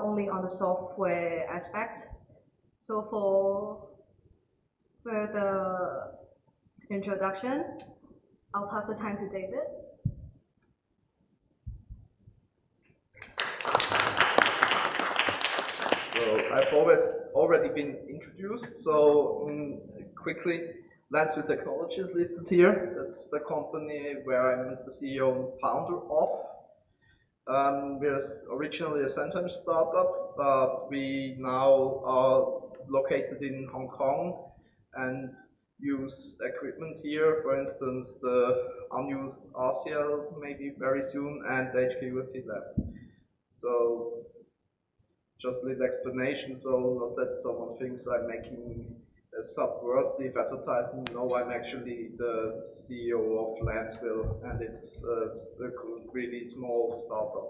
only on the software aspect. So for further introduction, I'll pass the time to David. So I've already been introduced, so quickly, Lanzendörfer Technology is listed here. That's the company where I'm the CEO and founder of. We're originally a Shenzhen startup, but we now are located in Hong Kong and use equipment here, for instance, the unused RCL maybe very soon, and the HKUST lab. So just a little explanation, so not that someone thinks I'm making a subversive advertisement. No, I'm actually the CEO of Lanzville, and it's a really small startup.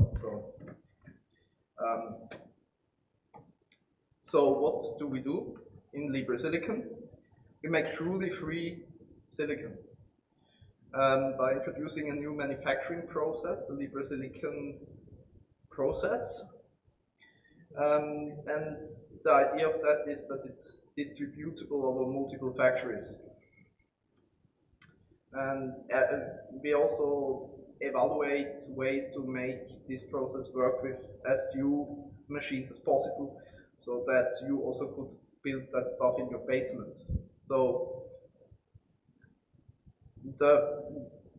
So what do we do in Libre Silicon? We make truly free silicon by introducing a new manufacturing process, the Libre Silicon process. And the idea of that is that it's distributable over multiple factories. And we also evaluate ways to make this process work with as few machines as possible, so that you also could build that stuff in your basement. So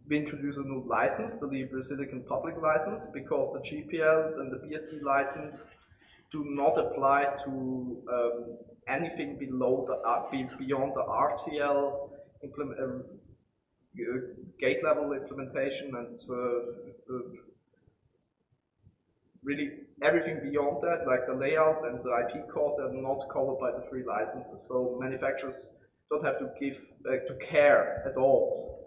we introduce a new license, the Libre Silicon public license, because the GPL and the BSD license do not apply to anything below beyond the RTL gate level implementation, and really everything beyond that, like the layout and the IP costs, are not covered by the free licenses. So manufacturers don't have to care at all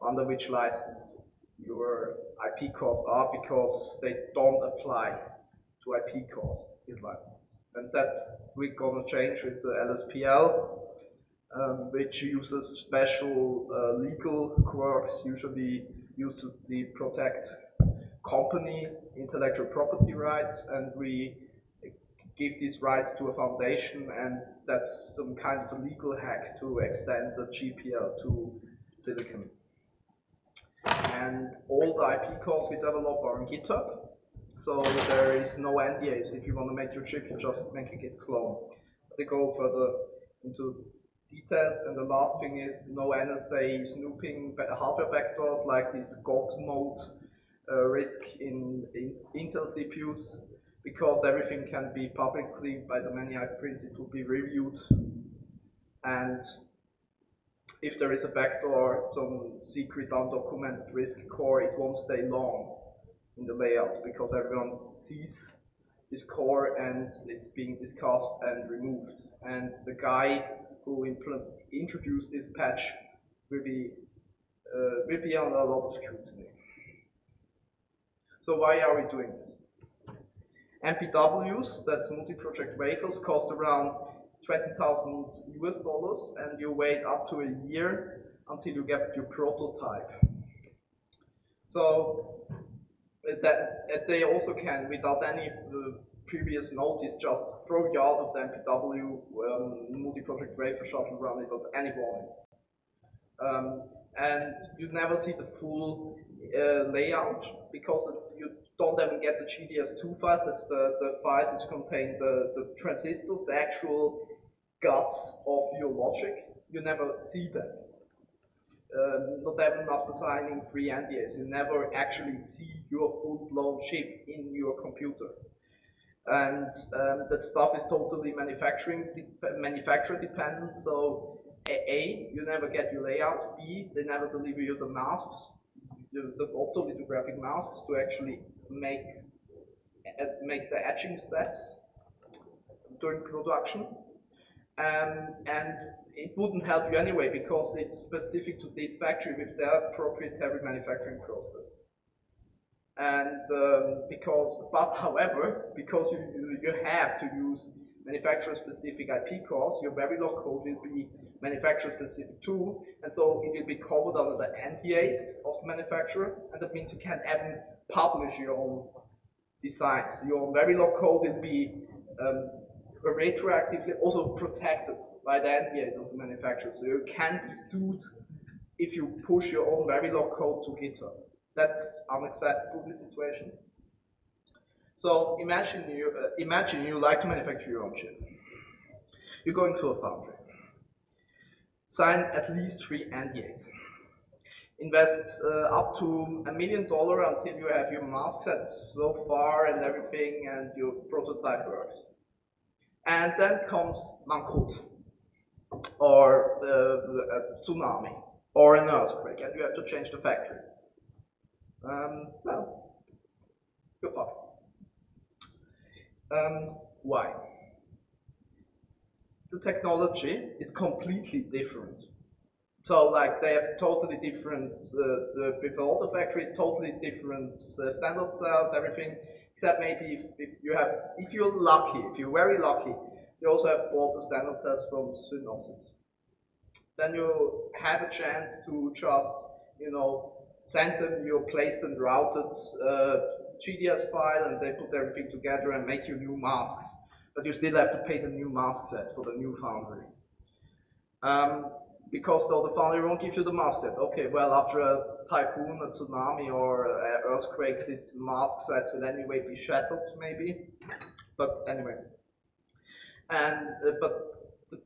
under which license your IP costs are, because they don't apply to IP costs in license. And that we're gonna change with the LSPL, which uses special legal quirks, usually used to protect company intellectual property rights, and we give these rights to a foundation, and that's some kind of a legal hack to extend the GPL to silicon. And all the IP cores we develop are on GitHub, so there is no NDAs. If you want to make your chip, you just make a Git clone. They go further into details, and the last thing is no NSA snooping hardware backdoors like this God mode risk in Intel CPUs, because everything can be publicly, by the many principle, be reviewed. And if there is a backdoor, some secret undocumented risk core, it won't stay long in the layout, because everyone sees this core and it's being discussed and removed. And the guy who introduced this patch will be under a lot of scrutiny. So why are we doing this? MPWs, that's multi-project wafers, cost around $20,000 US, and you wait up to a year until you get your prototype. So that they also can, without any previous notice, just throw you out of the MPW multi-project wafer shuttle run without any warning. And you never see the full layout, because you don't even get the GDS2 files. That's the files which contain the transistors, the actual guts of your logic. You never see that. Not even after signing free NDAs. You never actually see your full-blown chip in your computer. And that stuff is totally manufacturer dependent. So A, you never get your layout. B, they never deliver you the masks, the optolithographic masks, to actually make the etching steps during production. And it wouldn't help you anyway, because it's specific to this factory with their proprietary manufacturing process. And however, because you have to use manufacturer-specific IP cores, your Verilog code will be manufacturer-specific too, and so it will be covered under the NDAs of the manufacturer, and that means you can't even publish your own designs. Your Verilog code will be retroactively also protected by the NDA of the manufacturer. So you can be sued if you push your own Verilog code to GitHub. That's unacceptable, this situation. So imagine you like to manufacture your own chip. You go into a foundry. Sign at least 3 NDAs. Invest up to $1 million until you have your mask sets so far and everything, and your prototype works. And then comes Mankhut, or a tsunami, or an earthquake, and you have to change the factory. Well, you're fucked. Why? The technology is completely different. So, like, they have totally different, with the auto factory, totally different standard cells, everything, except maybe if you're lucky, if you're very lucky, you also have bought the standard cells from Synopsys. Then you have a chance to just, you know, send them your placed and routed GDS file, and they put everything together and make you new masks. But you still have to pay the new mask set for the new foundry. Because though the foundry won't give you the mask set. Okay, well, after a typhoon, a tsunami, or an earthquake, these mask sets will anyway be shattered, maybe. But anyway. And but the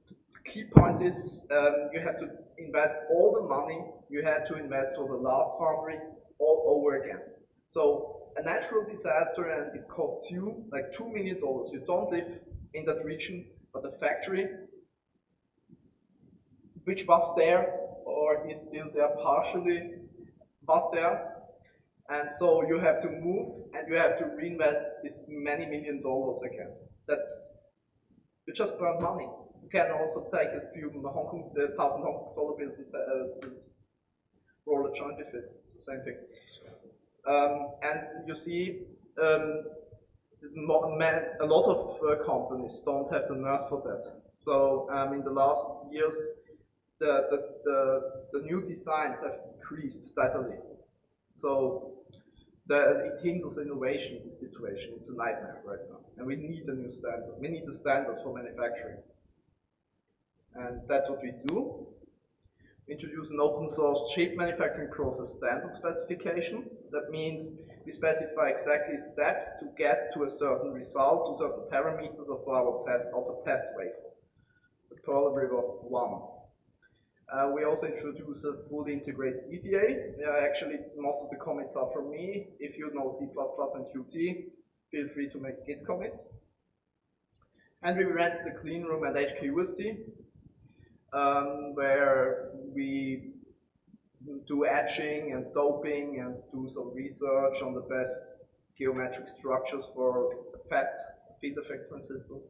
key point is you have to invest all the money you had to invest for the last foundry all over again. So a natural disaster, and it costs you like $2 million. You don't live in that region, but the factory, which was there or is still there partially, was there. And so you have to move and you have to reinvest this many $1 million again. You just burn money. You can also take a few $1,000 Hong Kong dollar bills and roll a joint with it. It's the same thing. And you see, a lot of companies don't have the nerve for that. So in the last years, the new designs have decreased steadily. So it hinders innovation in this situation. It's a nightmare right now. And we need a new standard. We need a standard for manufacturing. And that's what we do. We introduce an open source chip manufacturing process standard specification. That means we specify exactly steps to get to a certain result, to certain parameters of our test wafer. It's the Perl River 1. We also introduce a fully integrated EDA. Actually, most of the commits are from me. If you know C++ and Qt, feel free to make Git commits. And we rent the clean room at HKUST, where we do etching and doping and do some research on the best geometric structures for FET, field effect transistors.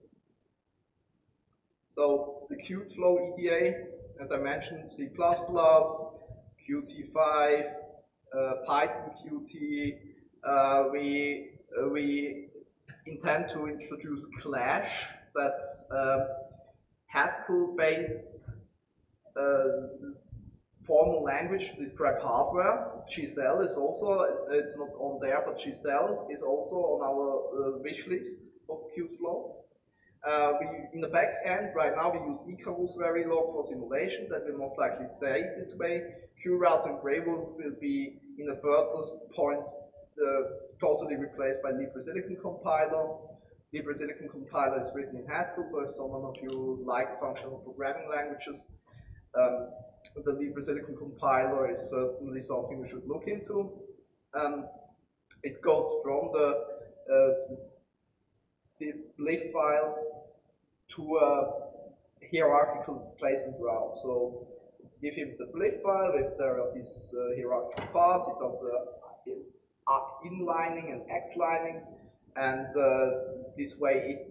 So the Qtflow EDA, as I mentioned, C++, Qt5, Python Qt. We intend to introduce Clash. That's Haskell-based formal language to describe hardware. Giselle is also, it's not on there, but Giselle is also on our wish list for Qtflow. In the back end, right now, we use Icarus Verilog for simulation. That will most likely stay this way. QRoute and Graywolf will be, in a further point, totally replaced by Libre Silicon compiler. Libre Silicon compiler is written in Haskell, so if someone of you likes functional programming languages, the Libre Silicon compiler is certainly something we should look into. It goes from the lib file to a hierarchical place and route. So give him the lib file, if there are these hierarchical parts, it does inlining and xlining, and this way it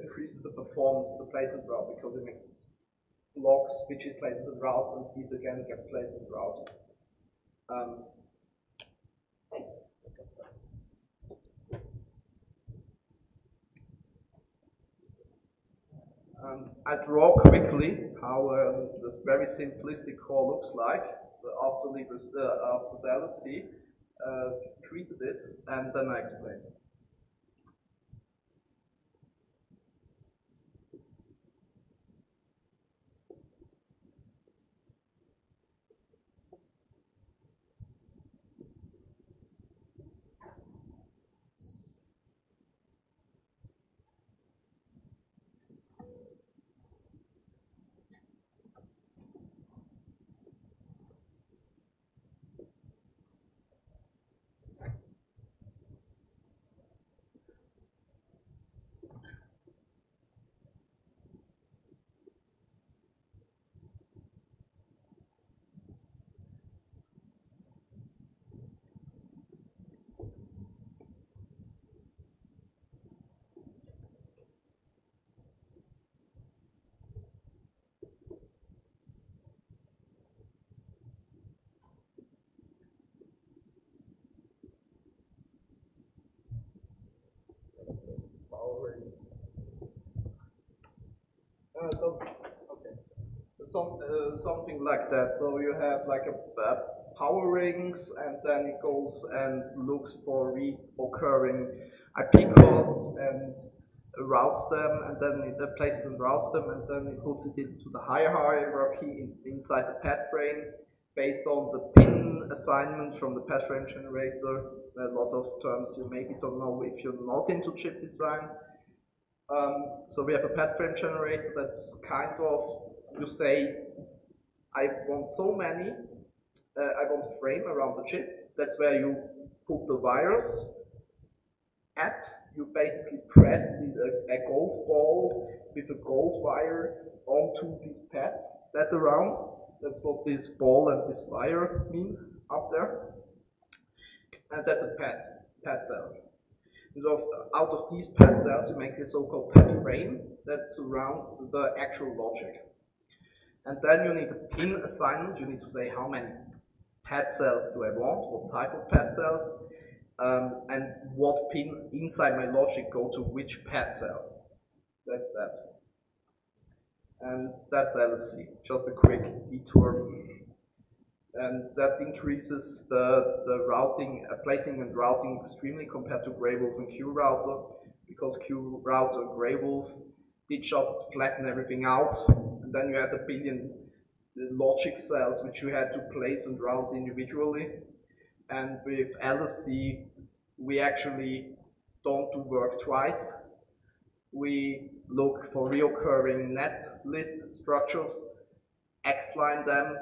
increases the performance of the place and route, because it makes blocks which it places and routes, and these again get placed and routed. I draw quickly how this very simplistic core looks like after the LSC treated it, and then I explain. something like that. So you have like a power rings, and then it goes and looks for reoccurring IP cores and routes them, and then it places and routes them, and then it puts it into the higher hierarchy inside the path frame based on the pin assignment from the path frame generator. A lot of terms you maybe don't know if you're not into chip design. So we have a path frame generator that's kind of, you say, I want so many, I want a frame around the chip. That's where you put the wires at. You basically press a gold ball with a gold wire onto these pads that around. That's what this ball and this wire means up there. And that's a pad cell. So out of these pad cells, you make a so-called pad frame that surrounds the actual logic. And then you need a pin assignment. You need to say how many pad cells do I want, what type of pad cells, and what pins inside my logic go to which pad cell. That's that. And that's LSC, just a quick detour. And that increases the routing, placing and routing extremely compared to Grey Wolf and Q router, because Q router and Grey Wolf did just flatten everything out, and then you had a billion logic cells which you had to place and route individually. And with LSC, we actually don't do work twice. We look for reoccurring net list structures, X-line them,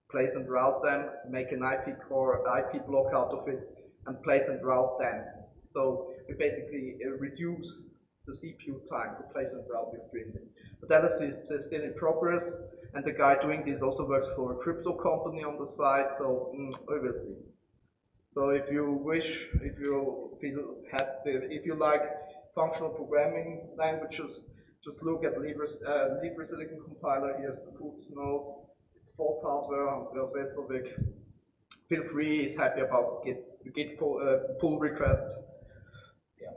place and route them, make an IP core, IP block out of it, and place and route them. So we basically reduce the CPU time to place and route extremely. But LSC is still in progress, and the guy doing this also works for a crypto company on the side, so we will see. So if you wish, if you feel happy, if you like functional programming languages, just look at Libre Silicon compiler. Here's the footnote. It's false hardware, Andreas Westerweg. Feel free, he's happy about Git pull requests. Yeah.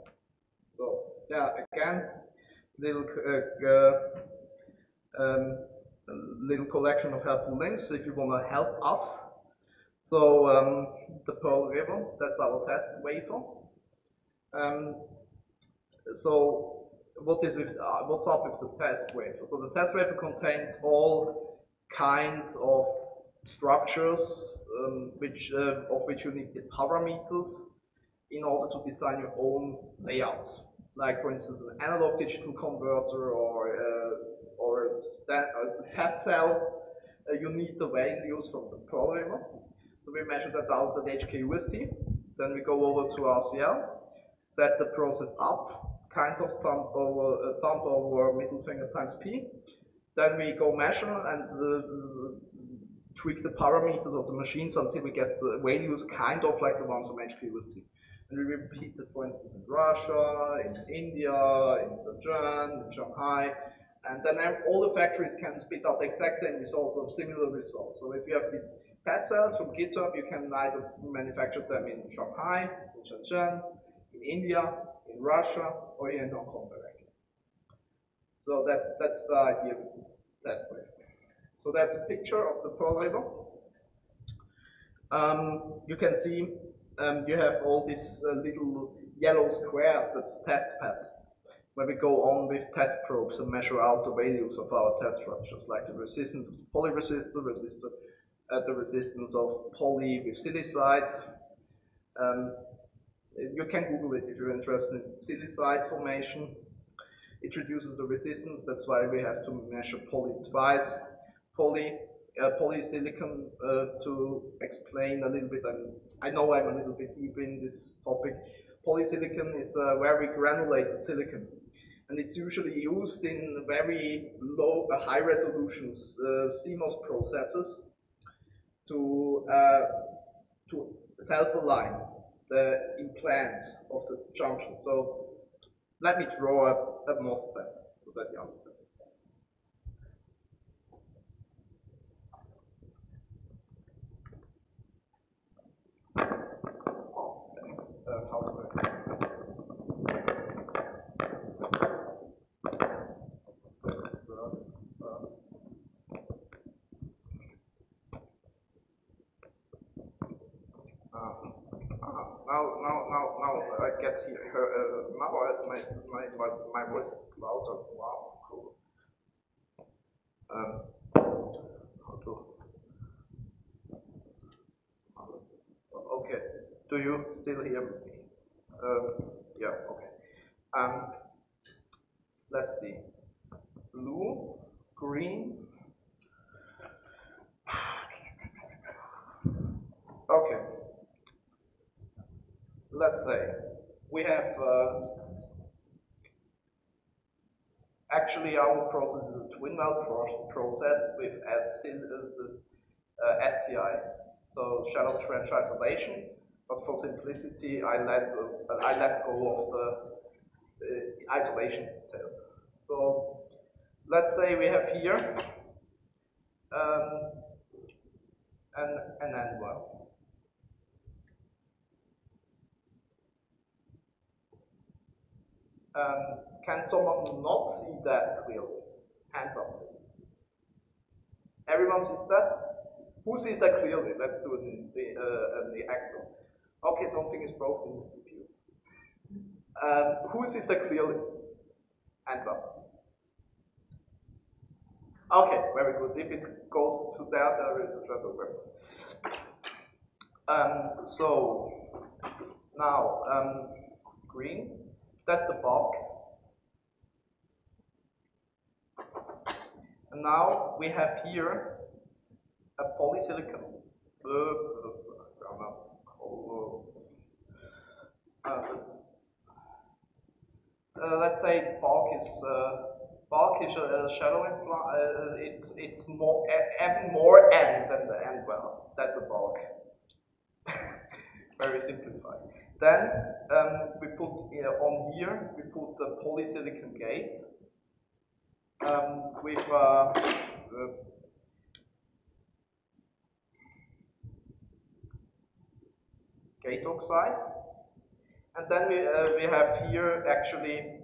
So yeah, again, little collection of helpful links if you want to help us. So the Pearl River, that's our test wafer. So what's up with the test wafer? So the test wafer contains all kinds of structures of which you need the parameters in order to design your own layouts. Like for instance, an analog digital converter or a pad cell. You need the values from the Pearl River. So we measure that out at HKUST. Then we go over to RCL, set the process up, kind of thumb over middle finger times P. Then we go measure and tweak the parameters of the machines until we get the values kind of like the ones from HKUST. And we repeat it, for instance, in Russia, in India, in Shenzhen, in Shanghai. And then all the factories can spit out the exact same results or similar results. So if you have these pad cells from GitHub, you can either manufacture them in Shanghai, in Shenzhen, in India, in Russia, or here in Hong Kong directly. So that's the idea of the test wafer. So that's a picture of the Pearl River. You can see you have all these little yellow squares, that's test pads, where we go on with test probes and measure out the values of our test structures, like the resistance of the poly resistor, the resistance of poly with silicide. You can Google it if you're interested in silicide formation. It reduces the resistance, that's why we have to measure poly twice. Polysilicon, to explain a little bit, I know I'm a little bit deep in this topic. Polysilicon is a very granulated silicon, and it's usually used in very low, high resolutions CMOS processes to self-align the implant of the junction. So let me draw a MOSFET so that you understand. Thanks. How do I? I get here. Now my voice is louder. Wow, cool. Okay. Do you still hear me? Yeah. Okay. Let's see. Blue, green. Okay. Let's say we have actually our process is a twin melt process with STI, so shadow trench isolation. But for simplicity, I let go of the isolation details. So let's say we have here an end well. Can someone not see that clearly? Hands up, please. Everyone sees that? Who sees that clearly? Let's do it in the Excel. Okay, something is broken in the CPU. Who sees that clearly? Hands up. Okay, very good. If it goes to there is a trouble. So now green. That's the bulk. And now we have here a polysilicon. Let's say bulk is shadowing. It's more end than the end well. That's a bulk. Very simplified. Then we put on here, we put the polysilicon gate with gate oxide, and then we have here actually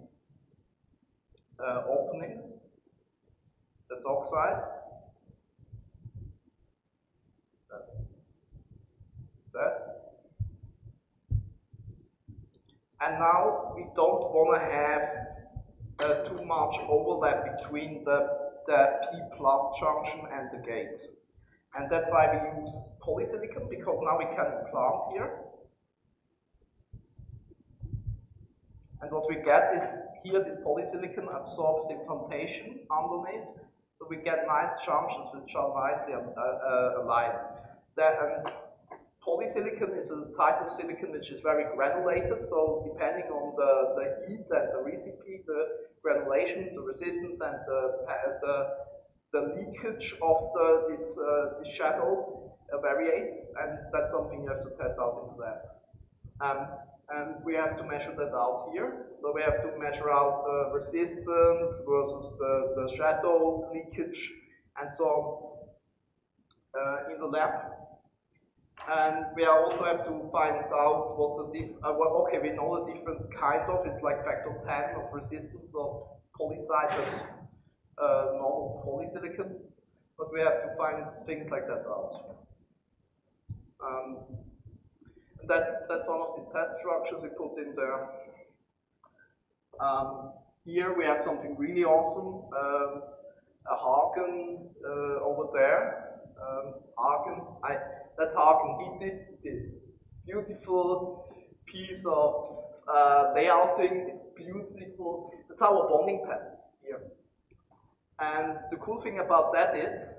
openings. That's oxide. That. And now we don't want to have too much overlap between the P plus junction and the gate. And that's why we use polysilicon, because now we can implant here. And what we get is here this polysilicon absorbs the implantation underneath. So we get nice junctions which are nicely aligned. Polysilicon is a type of silicon which is very granulated, so depending on the heat and the recipe, the granulation, the resistance, and the leakage of this shadow varies, and that's something you have to test out in the lab. And we have to measure that out here. So we have to measure out the resistance versus the shadow leakage and so on in the lab. And we also have to find out what okay, we know the difference kind of, it's like factor 10 of resistance of polyside versus normal polysilicon, but we have to find things like that out. And that's one of these test structures we put in there. Here we have something really awesome, a Hagen over there. That's Hagen. He did this beautiful piece of layouting. It's beautiful. That's our bonding pen here. And the cool thing about that is,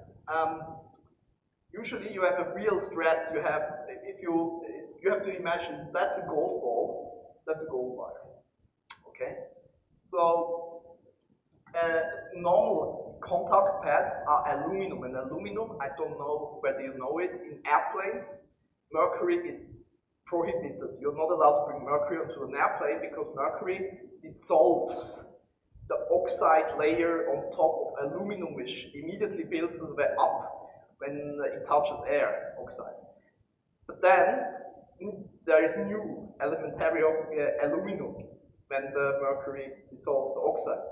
usually you have a real stress. You have, you have to imagine that's a gold ball, that's a gold wire. Okay, so normal contact pads are aluminum, and aluminum, I don't know whether you know it, in airplanes, mercury is prohibited. You're not allowed to bring mercury onto an airplane because mercury dissolves the oxide layer on top of aluminum, which immediately builds the way up when it touches air, oxide. But then there is new elementary aluminum when the mercury dissolves the oxide.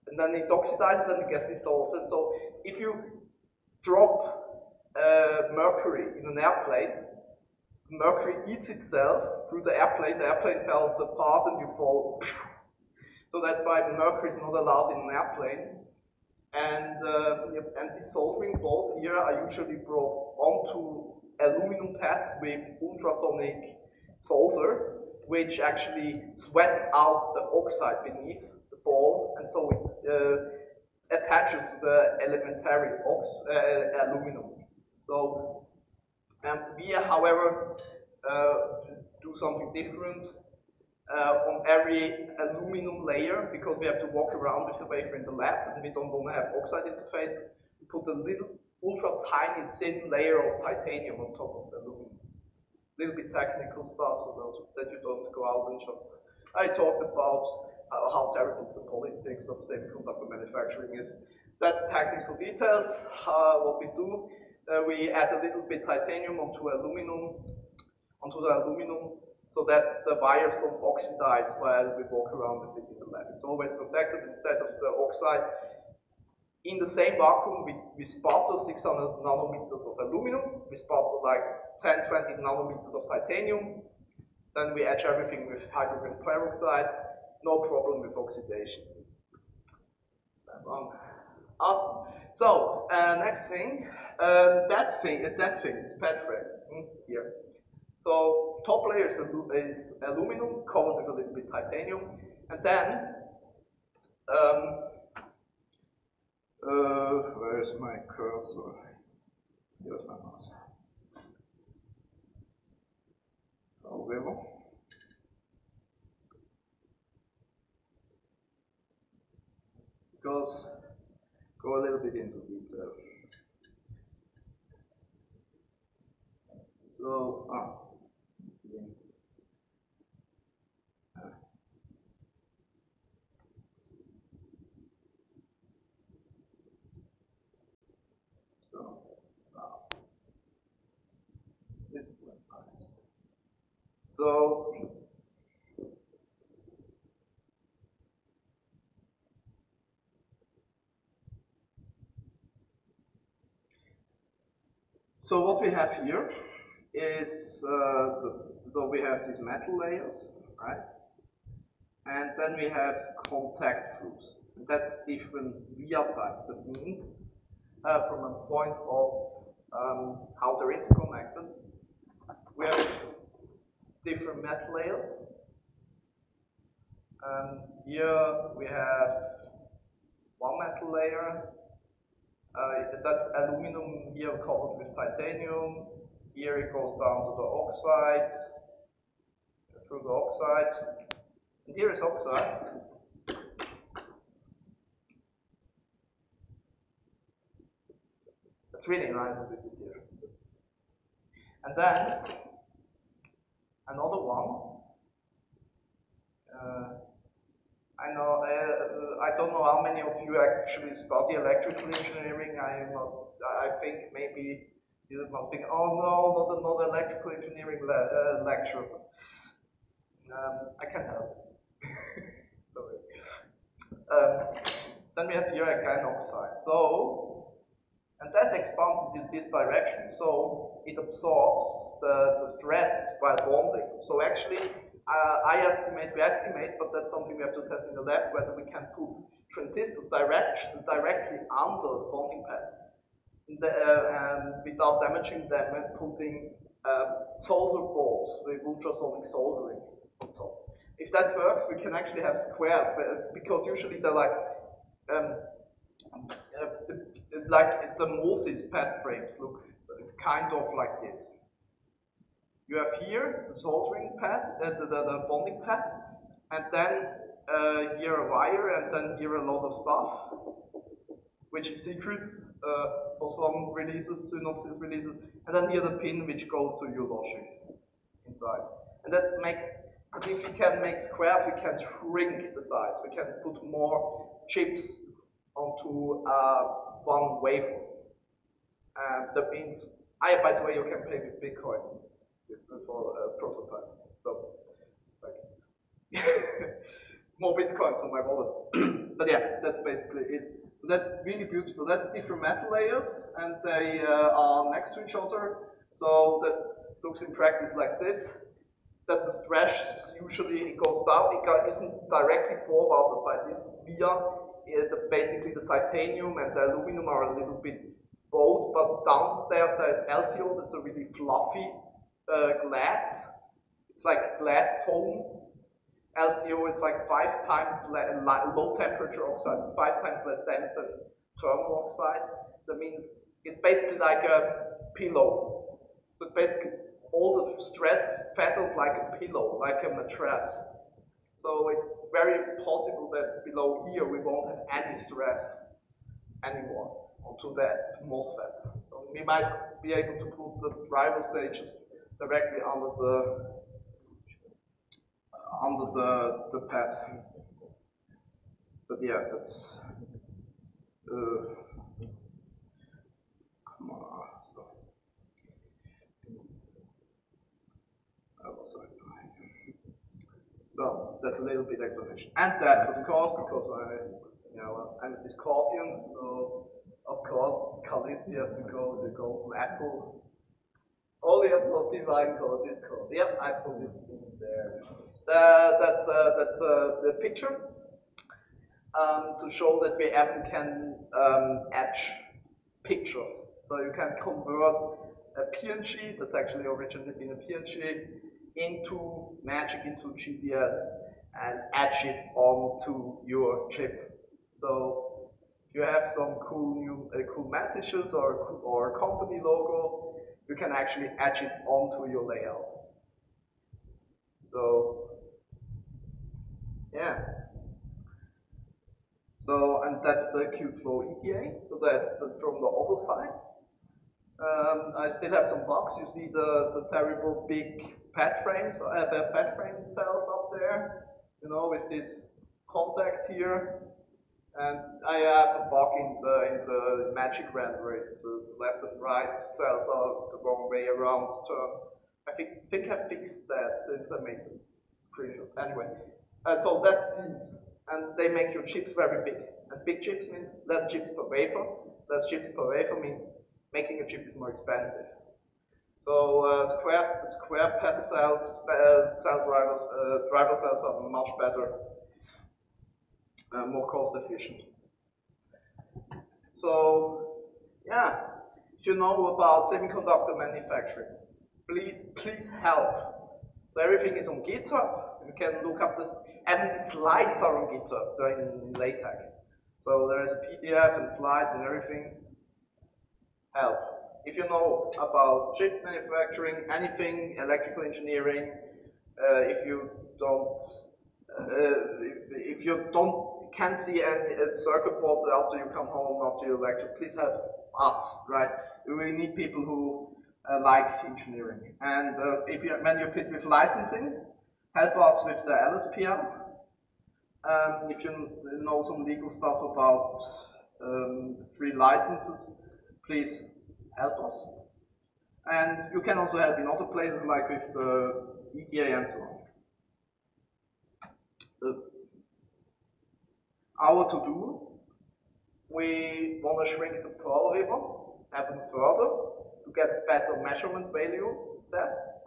And then it oxidizes and it gets dissolved. And so if you drop mercury in an airplane, mercury eats itself through the airplane falls apart and you fall. So that's why mercury is not allowed in an airplane. And these soldering balls here are usually brought onto aluminum pads with ultrasonic solder, which actually sweats out the oxide beneath the ball, and so it attaches to the elementary aluminum. So we, however, do something different on every aluminum layer, because we have to walk around with the wafer in the lab and we don't want to have oxide interface. We put a little ultra tiny thin layer of titanium on top of the aluminum. A little bit technical stuff, so that you don't go out and just. I talked about how terrible the politics of semiconductor manufacturing is. That's technical details. What we do, we add a little bit titanium onto the aluminum, so that the wires don't oxidize while we walk around with it in the lab. It's always protected. Instead of the oxide, in the same vacuum, we sputter 600 nanometers of aluminum, we sputter like 10, 20 nanometers of titanium, then we etch everything with hydrogen peroxide, no problem with oxidation. Awesome. So, next thing, that thing is pad frame here. So top layer is aluminum covered with a little bit titanium, and then where's my cursor? Here's my mouse. However, because go a little bit into detail. So this is nice. So what we have here is so we have these metal layers, right? And then we have contact throughs. That's different via types. That means from a point of how they're interconnected, we have different metal layers. Here we have one metal layer. That's aluminum here covered with titanium. Here it goes down to the oxide, through the oxide. And here is oxide. That's really nice what we did here. And then another one. I don't know how many of you actually study electrical engineering. I think maybe you must think, oh no, not another electrical engineering lecture. I can't help. Sorry. Then we have here again oxide. So, and that expands into this direction. So it absorbs the stress while bonding. So actually, we estimate, but that's something we have to test in the lab, whether we can put transistors directly under the bonding pads without damaging them, and putting solder balls with ultrasonic soldering on top. If that works, we can actually have squares, because usually they're like the Moses pad frames look kind of like this. You have here the soldering pad, the bonding pad, and then here a wire, and then here a lot of stuff, which is secret for some releases, synopsis releases, and then here the pin which goes to your logic inside. And that makes, if we can make squares, we can shrink the dies. We can put more chips onto one wafer. That means, by the way, you can pay with Bitcoin for a prototype. So, like, more Bitcoins on my wallet. But yeah, that's basically it. So that's really beautiful. That's different metal layers, and they are next to each other. So that looks in practice like this. That the stress usually goes down, it isn't directly forwarded by this via. Basically the titanium and the aluminum are a little bit both, but downstairs there is LTO, that's a really fluffy glass. It's like glass foam. LTO is like 5 times low temperature oxide, it's 5 times less dense than thermal oxide. That means it's basically like a pillow. So basically all the stress is feathered like a pillow, like a mattress. So it's very possible that below here we won't have any stress anymore onto that MOSFETs. So we might be able to put the driver stages directly under the pad. But yeah, that's come on. So that's a little bit explanation. And that's of course because I'm a Discordian, so of course Callisti has to go the golden apple. Only upload divine code Discord. Yep, I put it in there. That's the picture to show that we even can etch pictures. So you can convert a PNG that's actually originally been a PNG into magic, into GDS, and etch it onto your chip. So if you have some cool messages or company logo, you can actually etch it onto your layout. So yeah. So and that's the Qflow EDA. So that's from the other side. I still have some bugs. You see the terrible big pad frames, the pad frame cells up there, with this contact here. And I have a bug in the magic rendering. So the left and right cells are the wrong way around turned. I think I fixed that since I made the screenshot. Anyway, so that's these. And they make your chips very big. And big chips means less chips per wafer. Less chips per wafer means making a chip is more expensive. So square pad cells, driver cells are much better, more cost efficient. So yeah, if you know about semiconductor manufacturing, please help. So everything is on GitHub. You can look up this, and the slides are on GitHub. They're in LaTeX. So there is a PDF and slides and everything. Help. If you know about chip manufacturing, anything, electrical engineering, if you can't see any circuit boards after you come home after your lecture, please help us, right? We really need people who like engineering. And when you fit with licensing, help us with the LSPL. If you know some legal stuff about free licenses, please help us. And you can also help in other places like with the EDA and so on. Our to-do, we want to shrink the Pearl river even further to get better measurement value set,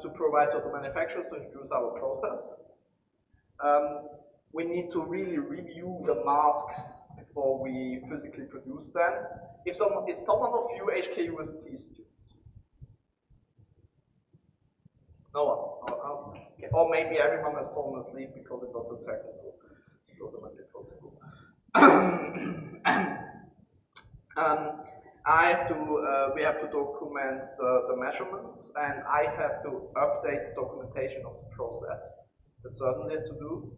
to provide to the manufacturers to introduce our process. We need to really review the masks before we physically produce them. Is someone of you HKUST student? No one. Oh, okay. Or maybe everyone has fallen asleep because it was too technical. It was a bit possible. We have to document the measurements, and I have to update the documentation of the process. That's certainly to do.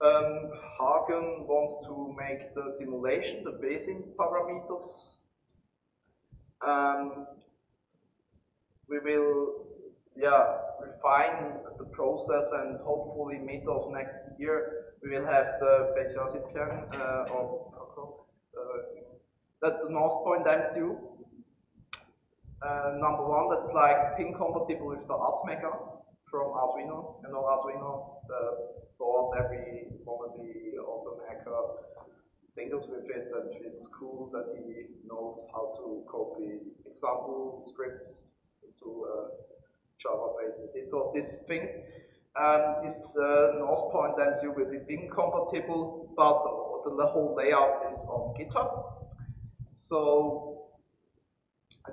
Hagen wants to make the simulation, the basing parameters. We will, refine the process, and hopefully mid of next year we will have the SITCON that's the North Point MCU. Number one, that's like pin compatible with the Atmega from Arduino. Arduino, the board every one of the awesome hacker fingers with it, and it's cool that he knows how to copy example scripts into Java-based editor. This thing, this North Point MCU will be Bing compatible, but the whole layout is on GitHub. So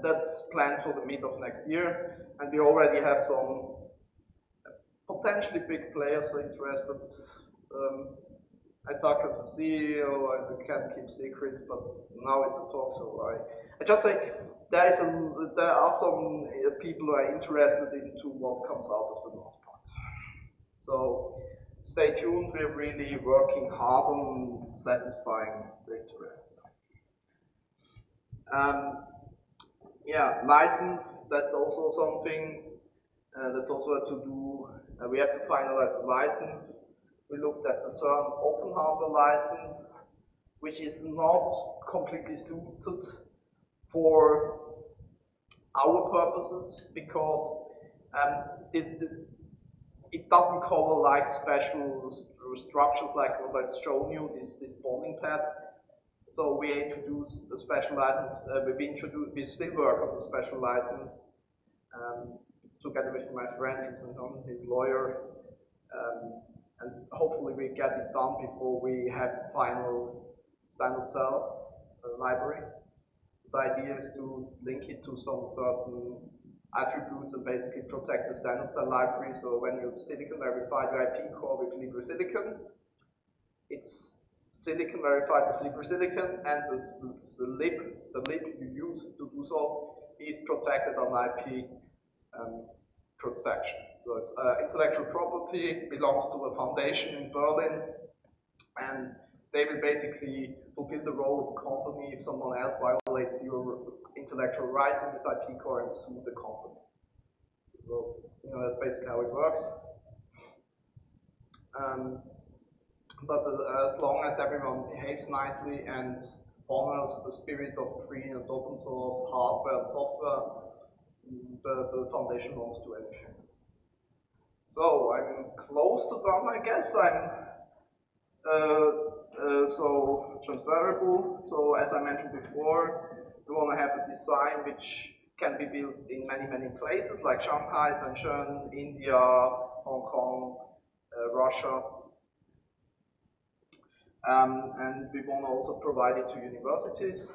that's planned for the mid of next year, and we already have some potentially big players interested. I suck as a CEO, I can't keep secrets, but now it's a talk, so I just say there are some people who are interested into what comes out of the North Point. So stay tuned, we're really working hard on satisfying the interest. Yeah, license, that's also something, that's also a to-do. We have to finalize the license. We looked at the CERN open hardware license, which is not completely suited for our purposes because it doesn't cover like special structures like what I've shown you, this bonding pad. So we introduced the special license. We still work on the special license together with my friend, his lawyer. And hopefully we get it done before we have final standard cell library. The idea is to link it to some certain attributes and basically protect the standard cell library. So when you silicon verify the IP core with Libre Silicon, it's silicon verified with Libre Silicon, and the lib you use to do so is protected on IP protection. So it's, intellectual property belongs to a foundation in Berlin, and they will basically fulfill the role of a company if someone else violates your intellectual rights in this IP core and sue the company. So, that's basically how it works. But as long as everyone behaves nicely and honors the spirit of free and open source hardware and software, the foundation won't do anything. So I'm close to done, I guess. I'm so transferable. So as I mentioned before, we want to have a design which can be built in many places like Shanghai, Shenzhen, India, Hong Kong, Russia. And we want to also provide it to universities.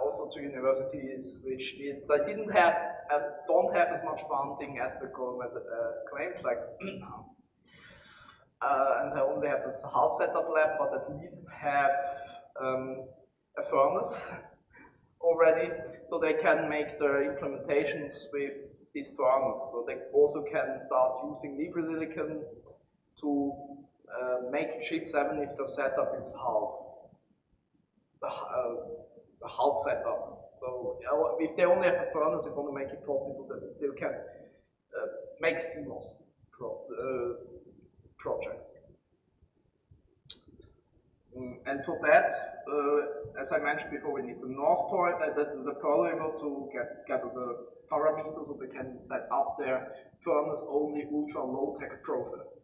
Also to universities which don't have as much funding as the government claims, like and they only have a half setup lab, but at least have a furnace already, so they can make their implementations with this furnace. So they also can start using Libre Silicon to make chips even if the setup is half setup. So if they only have a furnace, we want to make it possible that they still can make CMOS projects. And for that, as I mentioned before, we need the North Point, the Perl level to gather the parameters so they can set up their furnace-only ultra-low-tech process.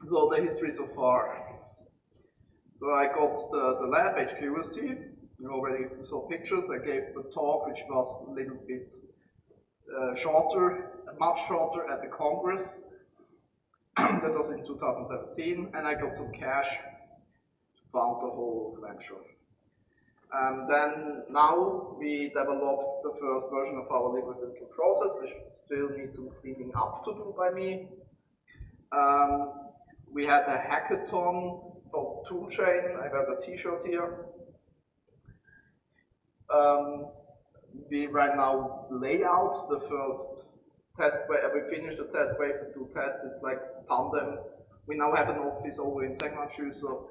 So the history so far. So I got the lab, HKUST. You already saw pictures. I gave the talk, which was a little bit shorter, much shorter at the Congress. That was in 2017, and I got some cash to fund the whole venture. Then now we developed the first version of our Libre Silicon process, which still needs some cleaning up to do by me. We had a hackathon called Toolchain. I got a t-shirt here. We right now lay out the first test wave. We finished the test wave and do tests. It's like tandem. We now have an office over in Sengmanshu, so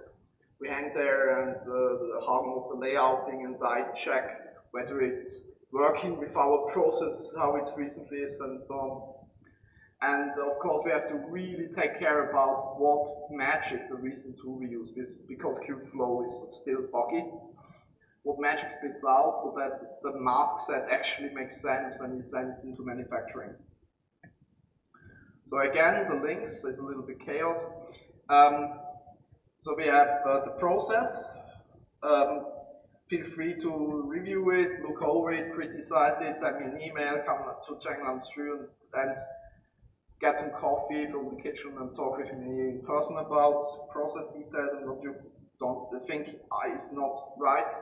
we hang there and Hagen was the layouting, and I check whether it's working with our process, how it recently is, and so on. And of course, we have to really take care about what magic, the recent tool we use, because Qt is still buggy. What magic spits out so that the mask set actually makes sense when you send it into manufacturing. So again, the links, it's a little bit chaos. So we have the process. Feel free to review it, look over it, criticize it, send me an email, come to Chenglan through and get some coffee from the kitchen and talk with me in person about process details and what you don't think is not right.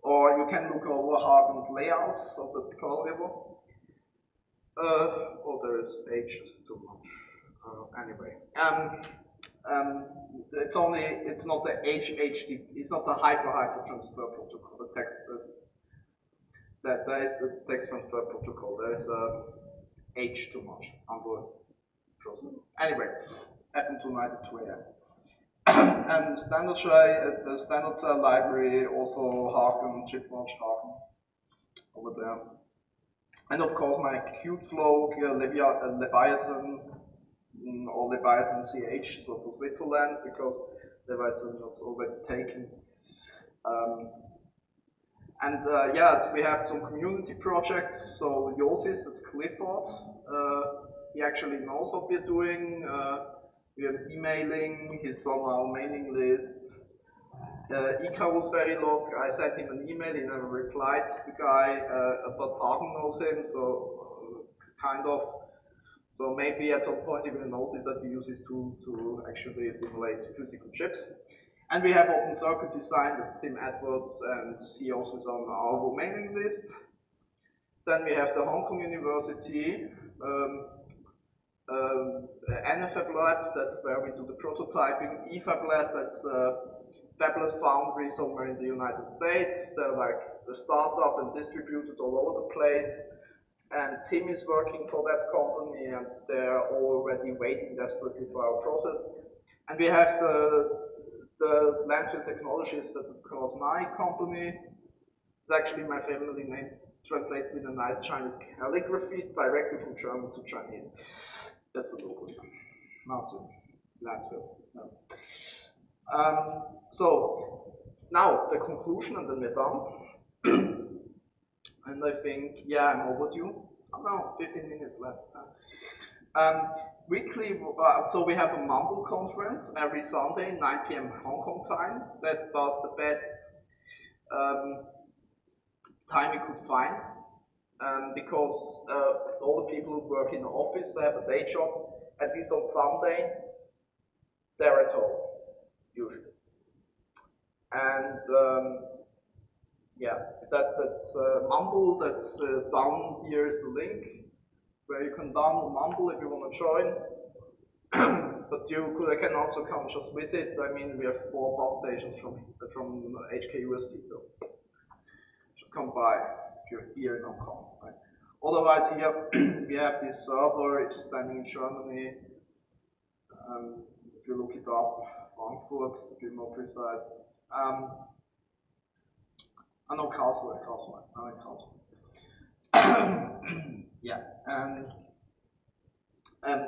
Or you can look over Hagen's layouts of the call level. Oh, there is H's too much. Anyway, it's not the HHTTP, it's not the hyper transfer protocol. The text that there is a text transfer protocol. There is a H too much on the process. Anyway, happened tonight at 2 a.m. And the standard cell library, also Hagen, chipwatch Hagen over there. And of course my Qtflow, Leviathan, or Leviathan CH, so for Switzerland, because Leviathan was already taken. Yes, we have some community projects. So Yosis, that's Clifford. He actually knows what we're doing. We are emailing, he's on our mailing list. Ika was very long. I sent him an email, he never replied, the guy, but Hagen knows him, so kind of. So maybe at some point he will notice that we use this tool to actually simulate physical chips. And we have open circuit design, that's Tim Edwards, and he also is on our mailing list. Then we have the Hong Kong University, NFab Lab, that's where we do the prototyping. eFabless, that's Fabless Foundry somewhere in the United States. They're like a startup and distributed all over the place. And Tim is working for that company, and they're already waiting desperately for our process. And we have the Landfill Technologies, that's of course my company. It's actually my family name, translated with a nice Chinese calligraphy, directly from German to Chinese. That's the logo. Not so Landfill. No. So now the conclusion, and then we're done. And I think, yeah, I'm overdue. Oh no, 15 minutes left. Weekly, so we have a Mumble conference every Sunday, 9 p.m. Hong Kong time. That was the best time we could find, because all the people who work in the office, they have a day job. At least on Sunday, they're at home, usually. And yeah, that's Mumble, that's down here is the link, where you can download Mumble if you want to join. But I can also come just visit. I mean, we have 4 bus stations from HKUST, so just come by if you're here in Hong Kong. Right? Otherwise, here we have this server, it's standing in Germany. If you look it up, Frankfurt to be more precise. No, Karlsruhe, no, in Karlsruhe. Yeah, and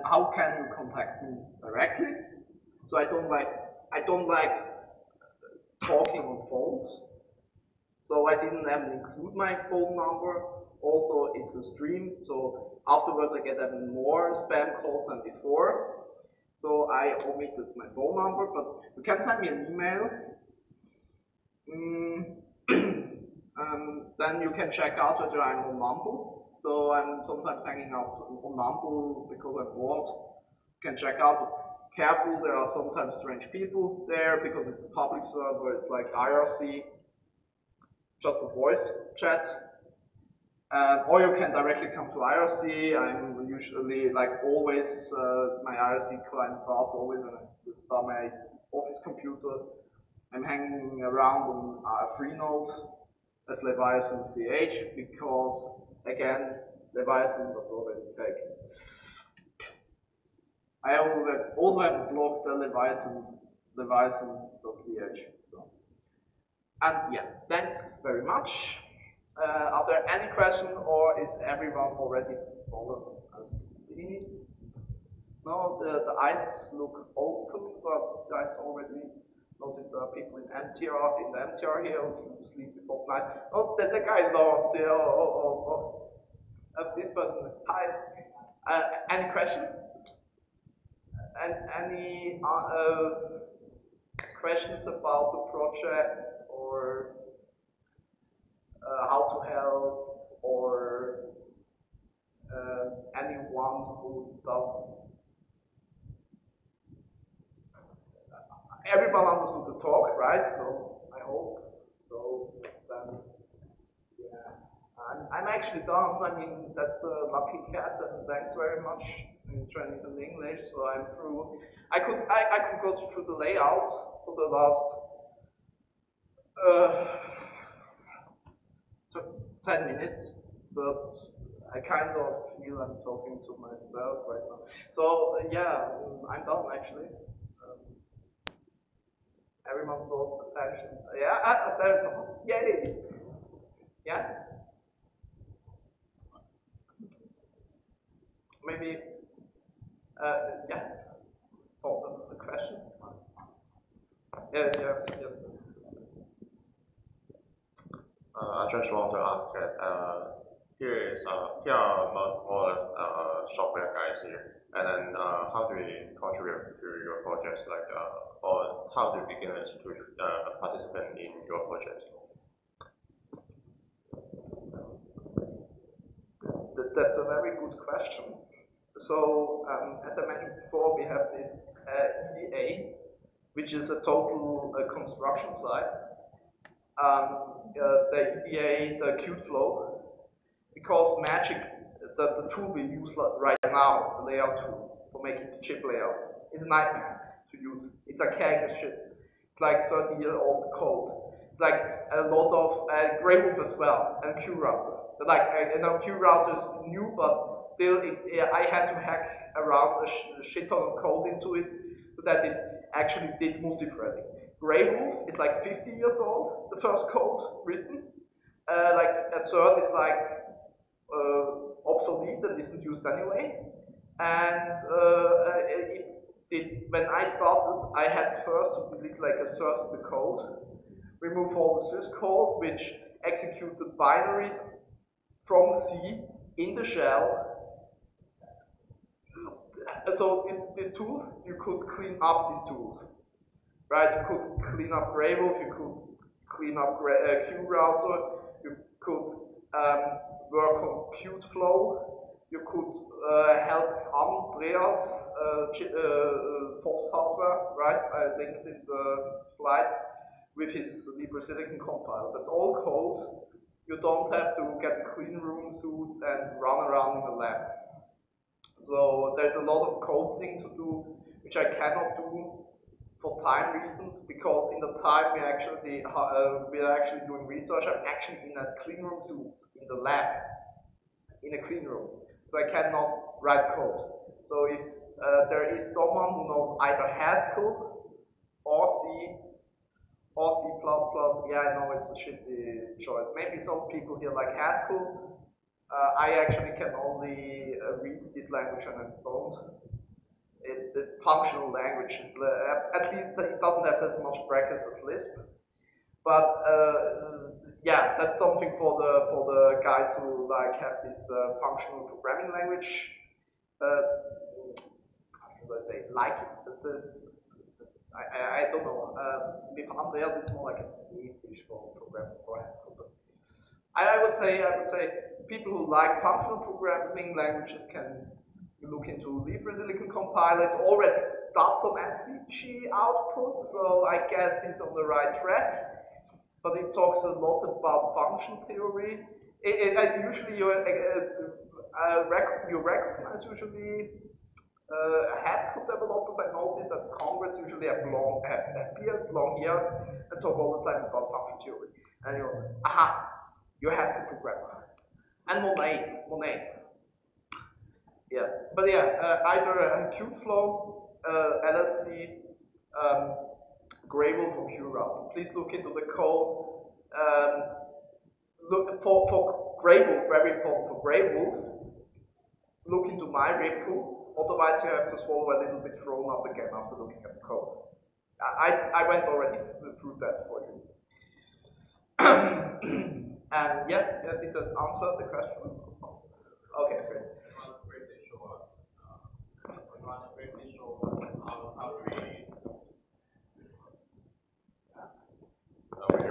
how can you contact me directly? So I don't like talking on phones. So I didn't even include my phone number. Also, it's a stream, so afterwards I get even more spam calls than before. So I omitted my phone number, but you can send me an email. Then you can check out whether I'm on Mumble. So I'm sometimes hanging out on Mumble because I'm bored. You can check out. Careful, there are sometimes strange people there because it's a public server. It's like IRC, just a voice chat. Or you can directly come to IRC. I'm usually, like always, my IRC client starts always when I start my office computer. I'm hanging around on Freenode as Leviathan CH because, again, Leviathan was already taken. I also have a blog, the Leviathan.ch. So. And yeah, thanks very much. Are there any questions, or is everyone already followed us? No, the eyes look open, but I've already noticed there are people in the MTR here who sleep before night. Oh, the guy lost here. This person. Hi. Any questions? And any questions about the project or how to help, or anyone who does. Everyone understood the talk, right? So I hope. So then, yeah, I'm actually done. I mean, that's a lucky cat, and thanks very much in training to English. So I'm through. I could go through the layouts for the last 10 minutes, but I kind of feel I'm talking to myself right now. So yeah, I'm done actually. Everyone lost attention. Yeah, there's someone. Yay! Yeah? Maybe, yeah? Oh, the question? Yes. I just want to ask that here are more or less software guys here, and then how do we contribute to your projects, like or how do beginners to participate in your project? That's a very good question. So as I mentioned before, we have this EDA, which is a total construction site. The EDA, the Qt flow, because Magic, the tool we use right now, the layout tool for making the chip layouts, is a nightmare to use. It's archaic as shit. It's like 30-year-old code. It's like a lot of Grey Wolf as well, and QRouter. Like, I know QRouter is new, but still, I had to hack around a shit ton of code into it so that it actually did multithreading. Grey Wolf is like 50 years old, the first code written. Like assert is like obsolete and isn't used anyway. And when I started, I had first to delete like assert of the code, remove all the syscalls which execute the binaries from C in the shell. So these tools, you could clean up these tools. Right, you could clean up Grey Wolf, you could clean up QRouter, you could work on Qt flow, you could help Andreas Voss-Hardware, right? I linked in the slides with his Libre Silicon compiler. That's all code. You don't have to get a clean room suit and run around in the lab. So there's a lot of code thing to do, which I cannot do for time reasons, because in the time we are actually doing research. I'm actually in a clean room suit in the lab, in a clean room, so I cannot write code. So if there is someone who knows either Haskell or C or C++, yeah, I know it's a shitty choice. Maybe some people here like Haskell. I actually can only read this language when I'm stoned. It's functional language. At least it doesn't have as much brackets as Lisp. But yeah, that's something for the guys who like have this functional programming language. How should I say? Like this. I don't know. With Andreas, it's more like a niche for programming for Haskell. I would say people who like functional programming languages can look into Libre Silicon compiler. It already does some SVG output, so I guess he's on the right track. But it talks a lot about function theory. Usually you recognize usually Haskell developers. I notice at Congress usually have beards, long hairs, and talk all the time about function theory. And you're, aha, you're a Haskell programmer. And Monades. Yeah, but yeah, either Qt flow, LSC, Grey Wolf or QRouter. Please look into the code. Look for Grey Wolf, very important for Grey Wolf. Look into my repo. Otherwise, you have to swallow a little bit thrown up again after looking at the code. I went already through that for you. And yeah, did that answer the question? Okay, great.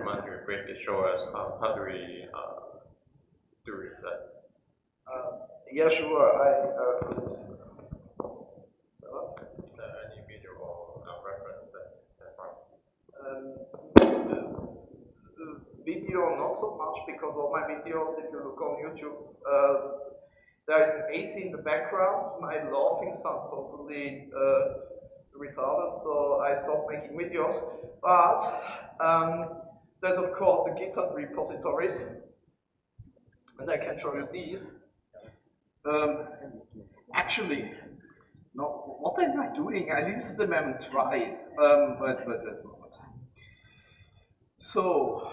mind to briefly show us how do we do that? Yeah, sure. Any video or reference that's fine. Video not so much, because all my videos, if you look on YouTube, there is an AC in the background. My laughing sounds totally retarded, so I stopped making videos. But there's of course the GitHub repositories, and I can show you these. Actually, no, what am I doing? I listed them twice. Wait. So,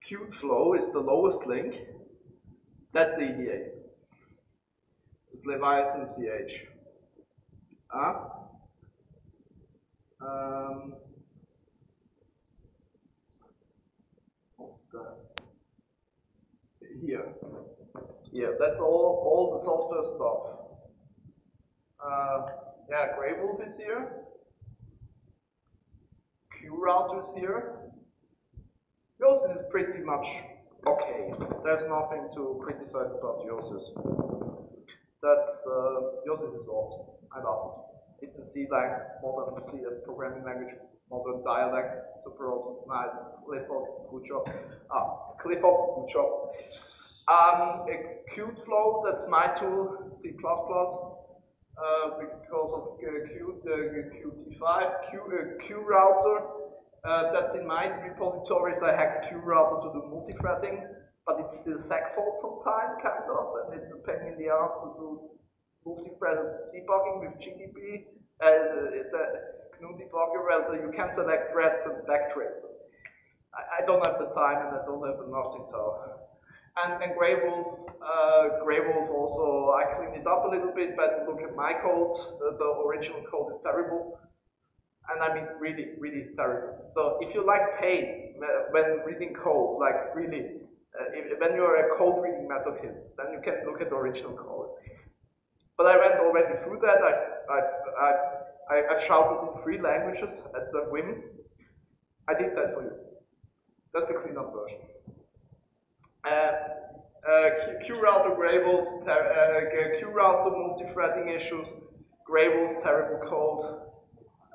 Qt is the lowest link. That's the EDA. It's Leviathan CH. Here, that's all the software stuff. Yeah, Grey Wolf is here. QRoute is here. Yosis is pretty much okay. There's nothing to criticize about Yosis. That's Yosis is awesome. I love it. It can see like modern programming language, modern dialect, super awesome, nice. Clifford, good job. Clifford, good job. Qt, that's my tool, C++, because of Qt5, QRouter, that's in my repositories. I hacked QRouter to do multithreading, but it's still segfault sometimes, kind of, and it's a pain in the ass to do multithreaded debugging with GDB. The GNU debugger, well, you can select threads and backtrace. I don't have the time, and I don't have the nothing to. And Grey Wolf also, I cleaned it up a little bit, but look at my code. The original code is terrible. And I mean really, really terrible. So if you like pain when reading code, like really, when you are a code reading masochist, then you can look at the original code. But I went already through that. I've shouted in 3 languages at the whim. I did that for you. That's a clean-up version. QRouter, Grey Wolf, QRouter multi-threading issues, Grey Wolf, terrible code.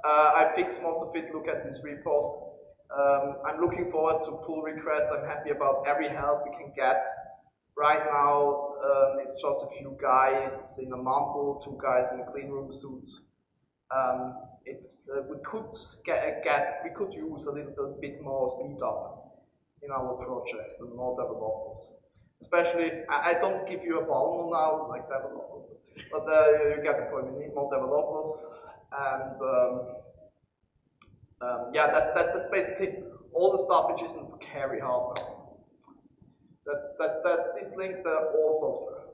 I fixed most of it, look at these repos. I'm looking forward to pull requests. I'm happy about every help we can get. Right now, it's just a few guys in a mumble, 2 guys in a clean room suit. We could use a little bit more speed up in our project, and more developers. Especially, I don't give you a bundle now, like developers, but you get the point, we need more developers, and yeah, that's basically all the stuff which isn't scary hardware. These links, they're all software.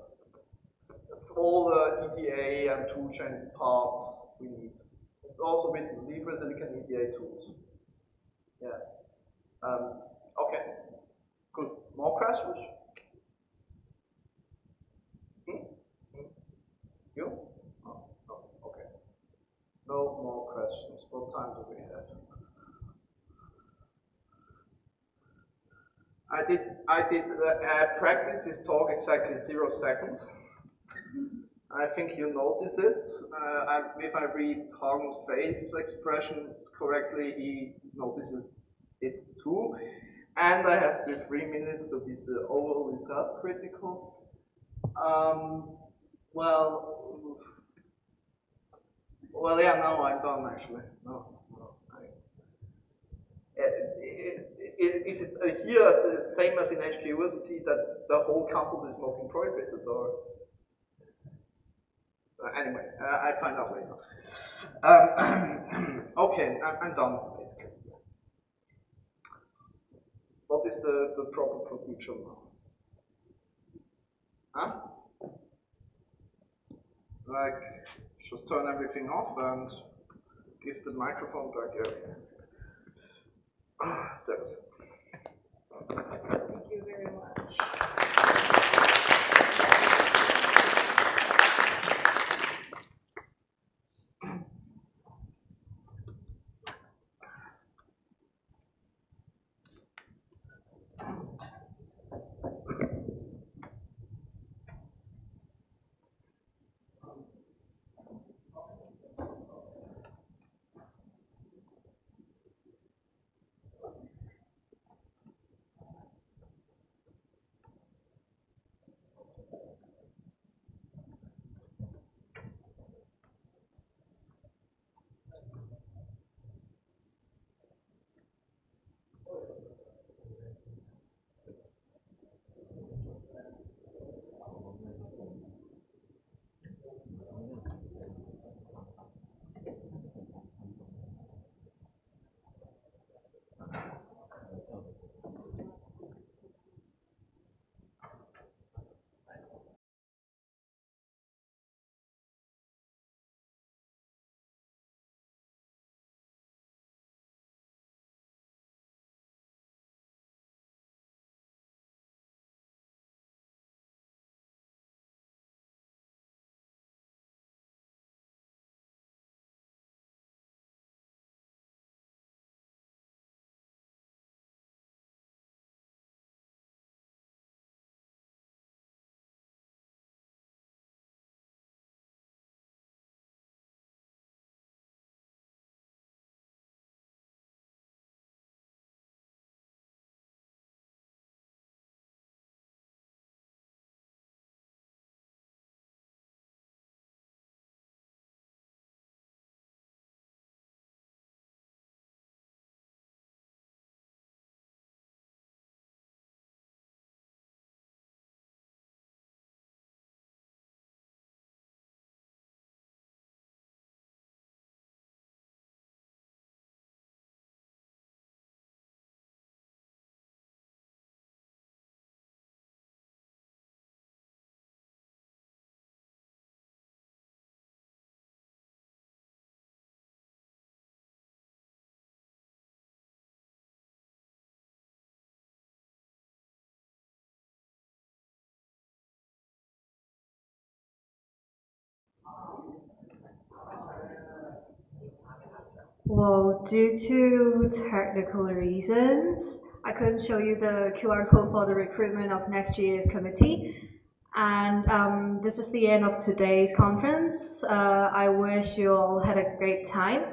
It's all the EDA and toolchain parts we need. It's also with Libre Silicon EDA tools. Yeah. Okay, good. More questions? You? Oh, okay. No more questions. What time do we have? I did practice this talk exactly 0 seconds. I think you notice it. If I read Hagen's face expressions correctly, he notices it too. And I have still 3 minutes to be the overly self-critical. Well, yeah, no, I'm done actually. No. Is it here the same as in HKUST that the whole campus is smoking prohibited, or? Anyway, I find out later. Okay, I'm done basically. What is the proper procedure now? Huh? Like, just turn everything off and give the microphone back here. Thanks. Thank you very much. Well, due to technical reasons, I couldn't show you the QR code for the recruitment of next year's committee. And this is the end of today's conference. I wish you all had a great time.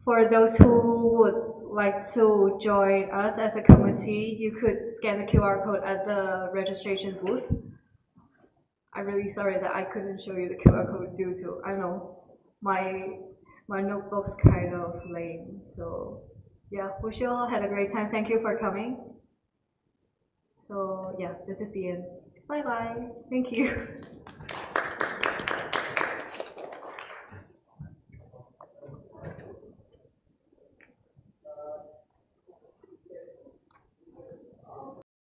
For those who would like to join us as a committee, you could scan the QR code at the registration booth. I'm really sorry that I couldn't show you the QR code due to, I don't know, my notebook's kind of lame. So yeah, wish you all had a great time. Thank you for coming. So yeah, this is the end. Bye bye. Thank you.